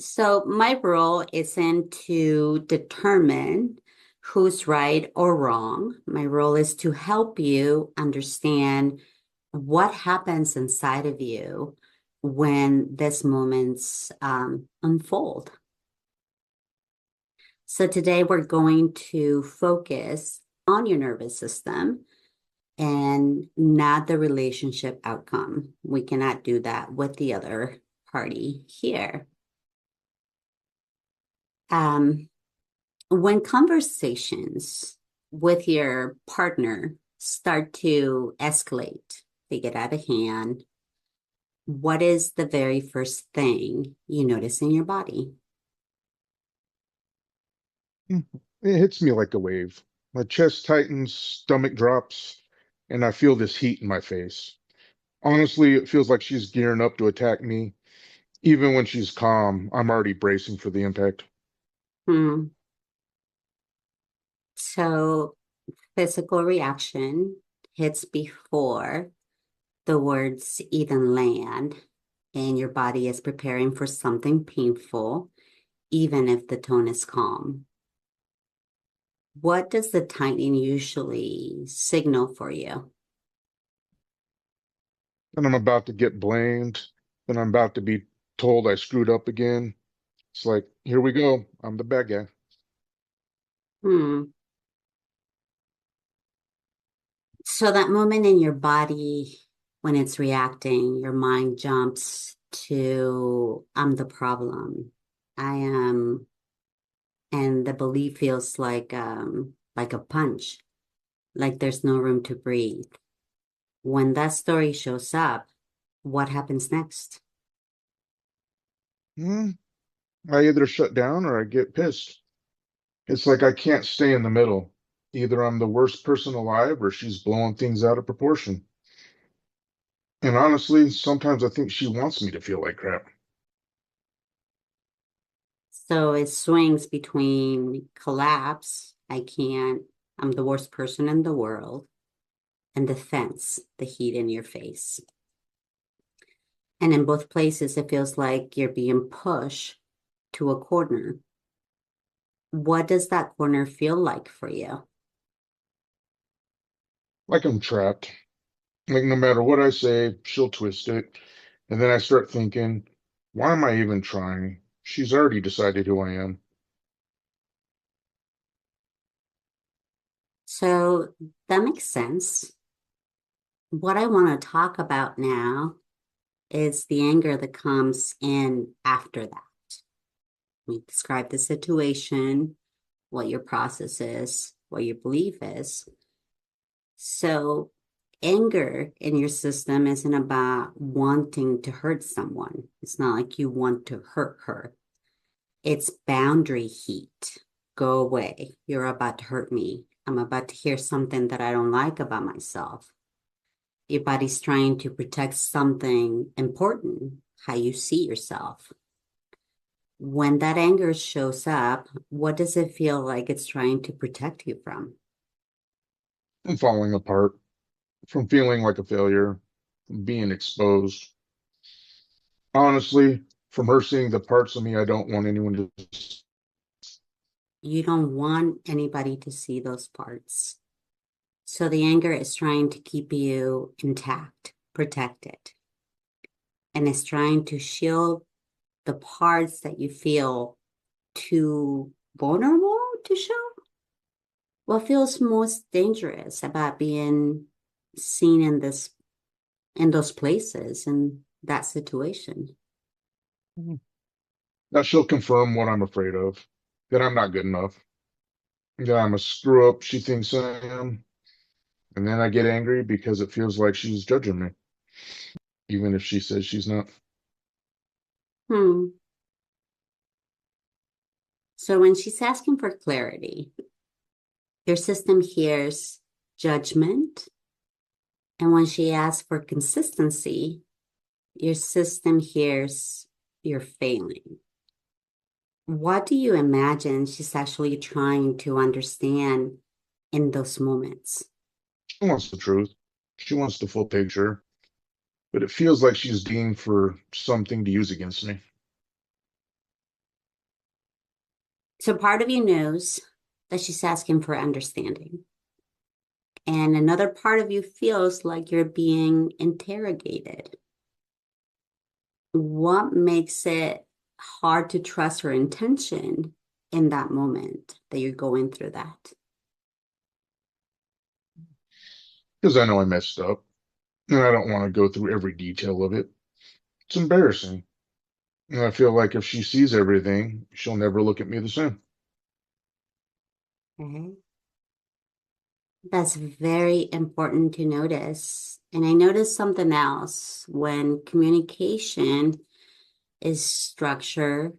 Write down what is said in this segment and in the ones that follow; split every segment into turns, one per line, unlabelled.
So my role isn't to determine who's right or wrong. My role is to help you understand what happens inside of you when these moments unfold. So today we're going to focus on your nervous system and not the relationship outcome. We cannot do that with the other party here. Um, when conversations with your partner start to escalate, they get out of hand, what is the very first thing you notice in your body?
It hits me like a wave. My chest tightens, stomach drops, and I feel this heat in my face. Honestly, it feels like she's gearing up to attack me. Even when she's calm, I'm already bracing for the impact.
Hmm. So physical reaction hits before the words even land, and your body is preparing for something painful, even if the tone is calm. What does the tightening usually signal for you?
And I'm about to get blamed, and I'm about to be told I screwed up again. It's like, here we go. I'm the bad guy.
Hmm. So that moment in your body when it's reacting, your mind jumps to, I'm the problem. I am, and the belief feels like a punch, like there's no room to breathe. When that story shows up, what happens next?
Hmm. I either shut down or I get pissed. It's like I can't stay in the middle. Either I'm the worst person alive or she's blowing things out of proportion. And honestly, sometimes I think she wants me to feel like crap.
So it swings between collapse, I'm the worst person in the world, and defense, the heat in your face. And in both places, it feels like you're being pushed to a corner. What does that corner feel like for you?
Like I'm trapped. Like no matter what I say, she'll twist it. And then I start thinking, why am I even trying? She's already decided who I am.
So that makes sense. What I want to talk about now is the anger that comes in after that. We describe the situation, what your process is, what your belief is. So, anger in your system isn't about wanting to hurt someone. It's not like you want to hurt her. It's boundary heat. Go away. You're about to hurt me. I'm about to hear something that I don't like about myself. Your body's trying to protect something important, how you see yourself. When that anger shows up, what does it feel like it's trying to protect you from?
I'm falling apart from feeling like a failure, from being exposed. Honestly, from her seeing the parts of me I don't want anyone to.
You don't want anybody to see those parts. So the anger is trying to keep you intact, protected, and it's trying to shield the parts that you feel too vulnerable to show. What feels most dangerous about being seen in those places in that situation?
That she'll confirm what I'm afraid of, that I'm not good enough, that I'm a screw up she thinks I am. And then I get angry because it feels like she's judging me, even if she says she's not.
Hmm. So when she's asking for clarity, your system hears judgment. And when she asks for consistency, your system hears you're failing. What do you imagine she's actually trying to understand in those moments?
She wants the truth. She wants the full picture, but it feels like she's digging for something to use against me.
So part of you knows that she's asking for understanding. And another part of you feels like you're being interrogated. What makes it hard to trust her intention in that moment that you're going through that?
Because I know I messed up, and I don't want to go through every detail of it. It's embarrassing. And I feel like if she sees everything, she'll never look at me the same.
Okay. That's very important to notice. And I noticed something else when communication is structured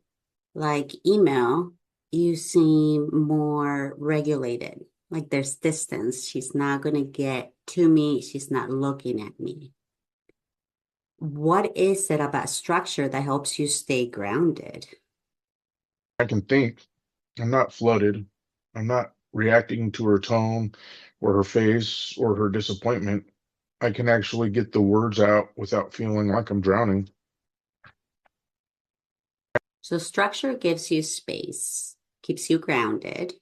like email, you seem more regulated. Like there's distance. She's not going to get to me. She's not looking at me. What is it about structure that helps you stay grounded?
I can think. I'm not flooded. I'm not reacting to her tone or her face or her disappointment. I can actually get the words out without feeling like I'm drowning.
So structure gives you space, keeps you grounded,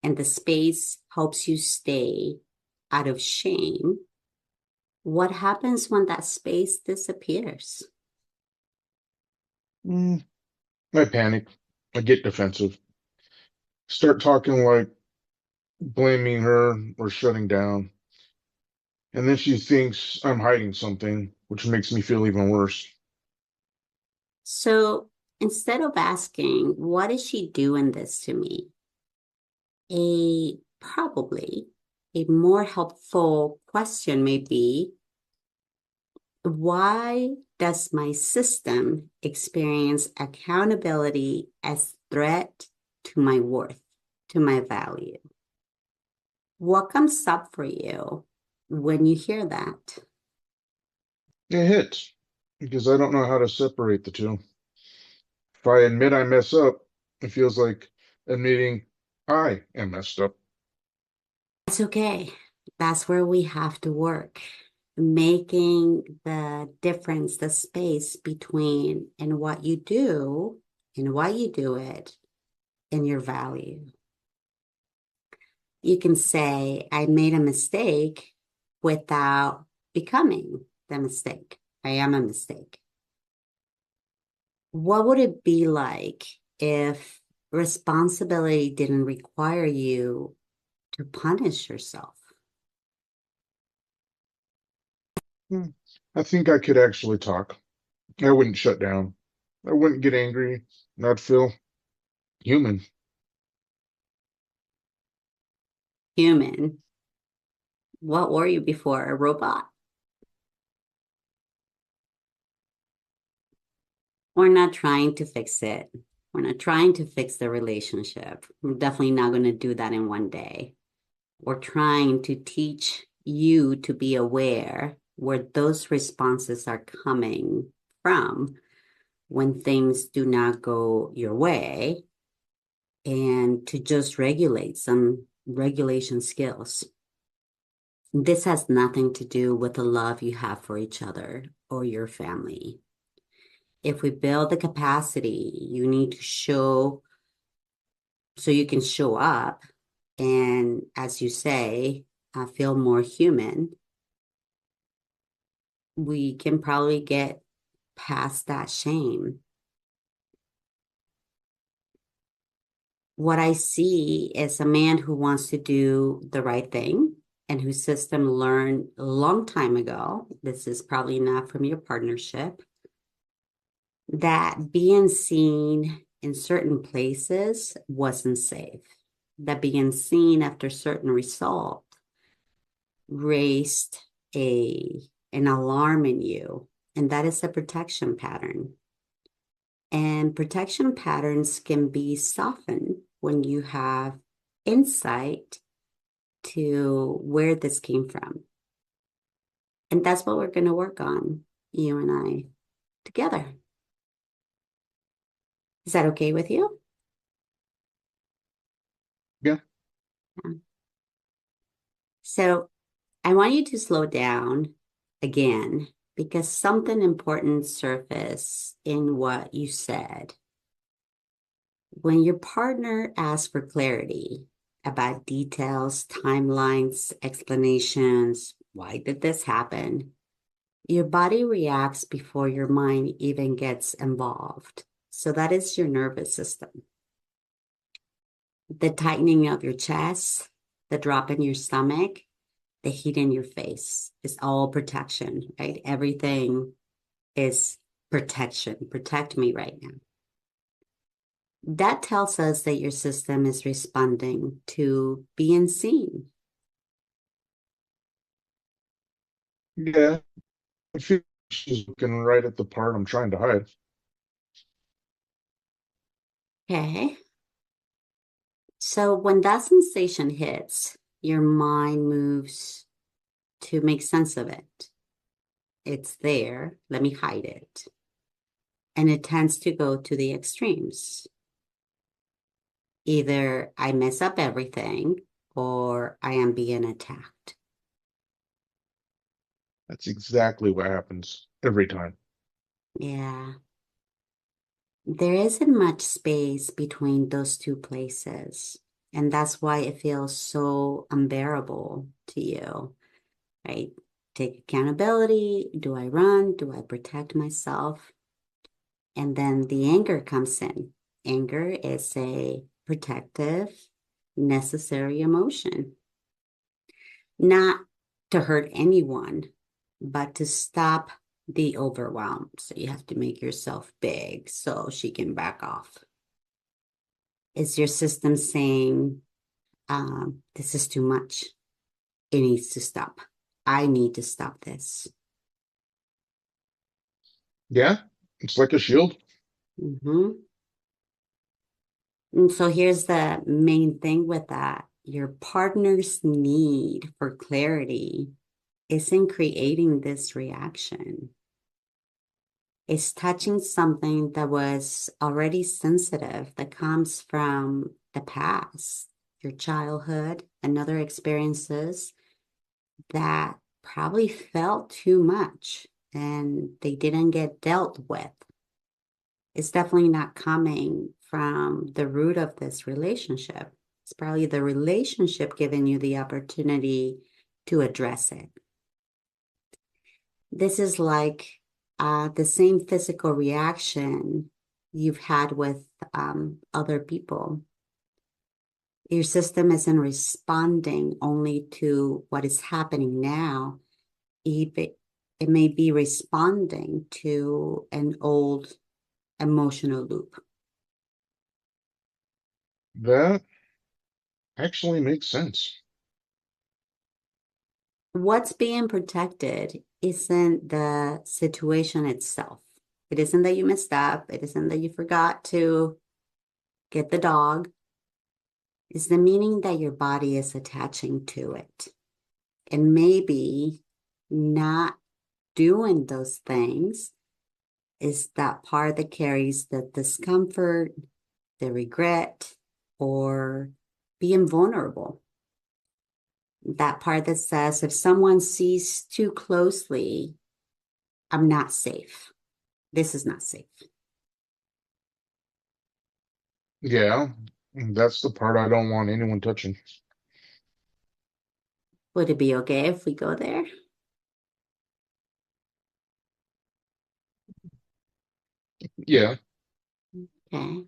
and the space helps you stay out of shame. What happens when that space disappears?
Mm, I panic. I get defensive. Start talking like blaming her or shutting down. And then she thinks I'm hiding something, which makes me feel even worse.
So instead of asking, what is she doing this to me? Probably a more helpful question may be, why does my system experience accountability as threat to my worth, to my value? What comes up for you when you hear that?
It hits because I don't know how to separate the two. If I admit I mess up, it feels like admitting I am messed up.
That's okay. That's where we have to work, making the difference, the space between and what you do and why you do it and your value. You can say, I made a mistake without becoming the mistake. I am a mistake. What would it be like if responsibility didn't require you to punish yourself?
Hmm. I think I could actually talk. I wouldn't shut down. I wouldn't get angry. And I'd feel human.
Human, what were you before? A robot? We're not trying to fix it. We're not trying to fix the relationship. We're definitely not going to do that in one day. We're trying to teach you to be aware where those responses are coming from when things do not go your way and to just regulate some regulation skills. This has nothing to do with the love you have for each other or your family. If we build the capacity, you need to show so you can show up and, as you say, feel more human. We can probably get past that shame. What I see is a man who wants to do the right thing and whose system learned a long time ago. This is probably not from your partnership, that being seen in certain places wasn't safe. That being seen after certain result raised a an alarm in you, and that is a protection pattern. And protection patterns can be softened when you have insight to where this came from. And that's what we're going to work on, you and I together. Is that okay with you?
Yeah,
Yeah. So I want you to slow down again because something important surfaced in what you said, When your partner asks for clarity about details, timelines, explanations, why did this happen? Your body reacts before your mind even gets involved. So that is your nervous system. The tightening of your chest, the drop in your stomach, the heat in your face is all protection, right? Everything is protection. Protect me right now. That tells us that your system is responding to being seen.
Yeah, I feel she's looking right at the part I'm trying to hide.
Okay. So when that sensation hits, your mind moves to make sense of it. It's there. Let me hide it. And it tends to go to the extremes. Either I mess up everything or I am being attacked.
That's exactly what happens every time.
Yeah. There isn't much space between those two places. And that's why it feels so unbearable to you, right? Take accountability. Do I run? Do I protect myself? And then the anger comes in. Anger is a protective, necessary emotion, not to hurt anyone, but to stop the overwhelm. So you have to make yourself big so she can back off. Is your system saying, this is too much? It needs to stop. I need to stop this.
Yeah, it's like a shield.
Mhm. And so here's the main thing with that. Your partner's need for clarity isn't creating this reaction. It's touching something that was already sensitive that comes from the past, your childhood, and other experiences that probably felt too much and they didn't get dealt with. It's definitely not coming from the root of this relationship. It's probably the relationship giving you the opportunity to address it. This is like the same physical reaction you've had with other people. Your system isn't responding only to what is happening now. It may be responding to an old emotional loop.
That actually makes sense.
What's being protected isn't the situation itself. It isn't that you messed up. It isn't that you forgot to get the dog. It's the meaning that your body is attaching to it. And maybe not doing those things is that part that carries the discomfort, the regret, or being vulnerable. That part that says if someone sees too closely, I'm not safe. This is not safe.
Yeah, that's the part I don't want anyone touching.
Would it be okay if we go there?
Yeah,
Okay.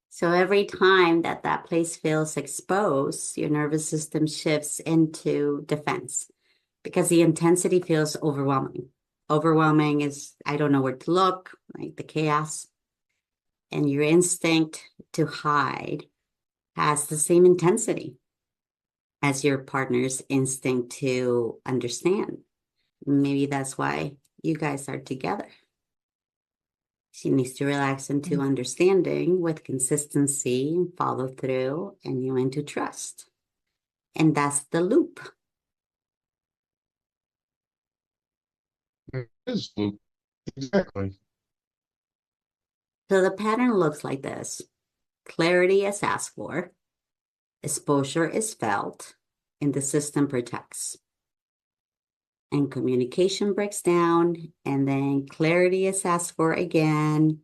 So every time that that place feels exposed, your nervous system shifts into defense because the intensity feels overwhelming. Overwhelming is, I don't know where to look, like the chaos. And your instinct to hide has the same intensity as your partner's instinct to understand. Maybe that's why you guys are together. She needs to relax into understanding with consistency and follow through, and you into trust. And that's the loop.
it is Luke. Exactly.
So the pattern looks like this: clarity is asked for, exposure is felt, and the system protects. And communication breaks down, and then clarity is asked for again,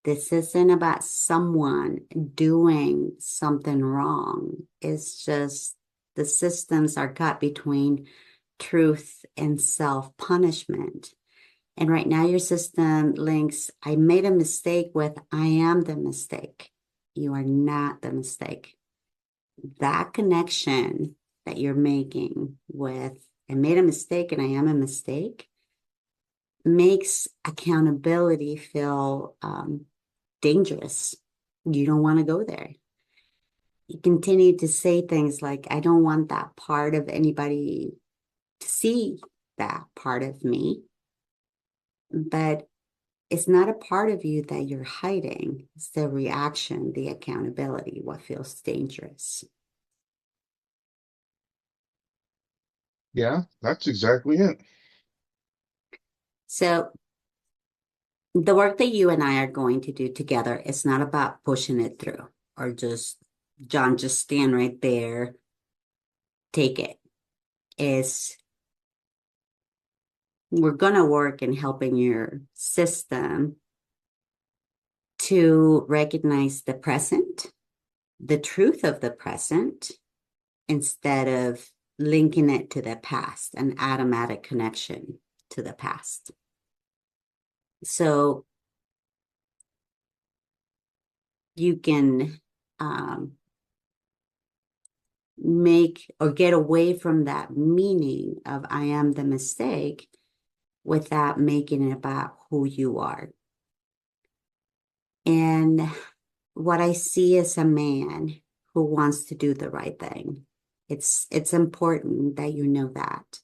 This isn't about someone doing something wrong. It's just the systems are caught between truth and self-punishment. And right now, your system links, I made a mistake with, I am the mistake. You are not the mistake. That connection that you're making with, I made a mistake and I am a mistake, makes accountability feel dangerous. You don't want to go there. You continue to say things like, I don't want that part of anybody to see that part of me. But it's not a part of you that you're hiding. It's the reaction, the accountability, what feels dangerous.
Yeah, that's exactly it.
So the work that you and I are going to do together is not about pushing it through or just, John, just stand right there, take it. Is we're going to work in helping your system to recognize the present, the truth of the present, instead of linking it to the past, an automatic connection to the past. So you can make or get away from that meaning of I am the mistake without making it about who you are. And what I see is a man who wants to do the right thing. It's important that you know that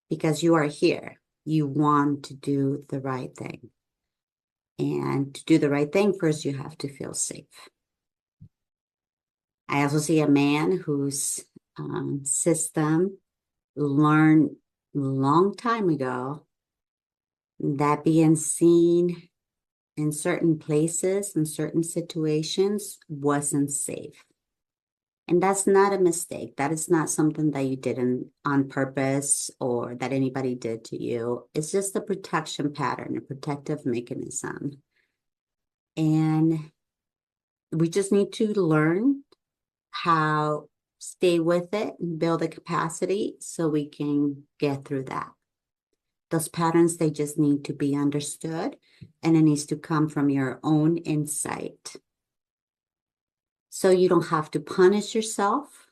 because you are here. You want to do the right thing. And to do the right thing, first you have to feel safe. I also see a man whose system learned a long time ago that being seen in certain places, in certain situations, wasn't safe. And that's not a mistake. That is not something that you did on purpose or that anybody did to you. It's just a protection pattern, a protective mechanism. And we just need to learn how stay with it and build a capacity so we can get through that. Those patterns, they just need to be understood and it needs to come from your own insight. So you don't have to punish yourself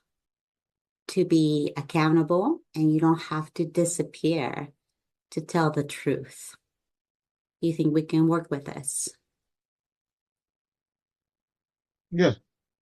to be accountable and you don't have to disappear to tell the truth. You think we can work with this?
Yeah,